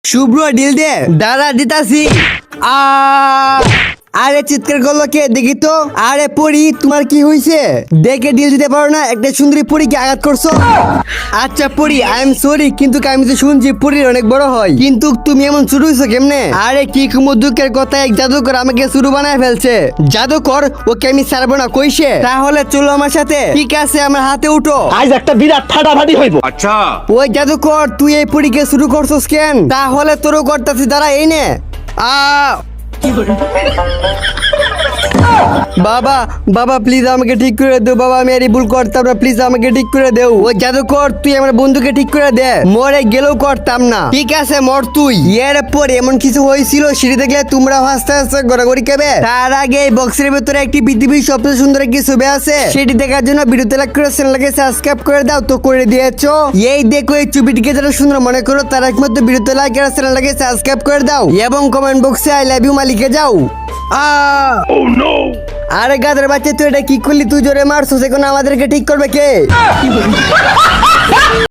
Shubhra deal they দাঁড়া দিতাছি। আরে চিৎকার করলো কে দেখি তো। আরে পরি তোমার কি হয়েছে? দেখে ডিল দিতে পারো না? একটা সুন্দরী পরীকে আঘাত করছো। আচ্ছা পরি আই এম সরি, কিন্তু আমি তো শুনছি পরীর অনেক বড় হয়, কিন্তু তুমি এমন শুরু হয়েছো কেমনে? আরে কি কুমুর দুঃখের কথা, এক জাদুকর আমাকে শুরু বানায় ফেলছে। জাদুকর ওকে আমি ছাড়বো না কইছে। তাহলে চলো আমার সাথে। ঠিক আছে আমার হাতে উঠো। আজ একটা বিরাট ফাটাফাটি হইব। अच्छा ওই জাদুকর তুই এই পরীকে শুরু করছস কেন? তাহলে তোরও করতেছি, দাঁড়া এই নে। বাবা বাবা প্লিজ আমাকে ঠিক করে দেও বাবা, আমি আর ভুল করতাম না, প্লিজ আমাকে ঠিক করে দেও। ওই জাদুকর তুই আমার বন্ধুকে ঠিক করে দে, মরে গেলেও করতাম না। ঠিক আছে মর তুই। এর পর এমন কিছু হয়েছিল সেটি দেখলে তোমরা হাসতে হাসতে গড়াগড়ি খাবে। তার আগে এই বক্সের ভিতরে একটি পৃথিবীর সবচেয়ে সুন্দর একটি ছবি আছে, সেটি দেখার জন্য ভিডিওতে লাইক করে চ্যানেলকে সাবস্ক্রাইব করে দাও। তো করে দিয়েছো? এই দেখো এই ছবিটিকে যারা সুন্দর মনে করো তারা একমাত্র ভিডিওতে লাইক আর চ্যানেলকে সাবস্ক্রাইব করে দাও এবং কমেন্ট বক্সে আই লাভ ইউ মালিকে যাও। আরে গাদের বাচ্চা তুই এটা কি করলি? তুই জোরে মারছিস, এখন আমাদেরকে ঠিক করবে কে?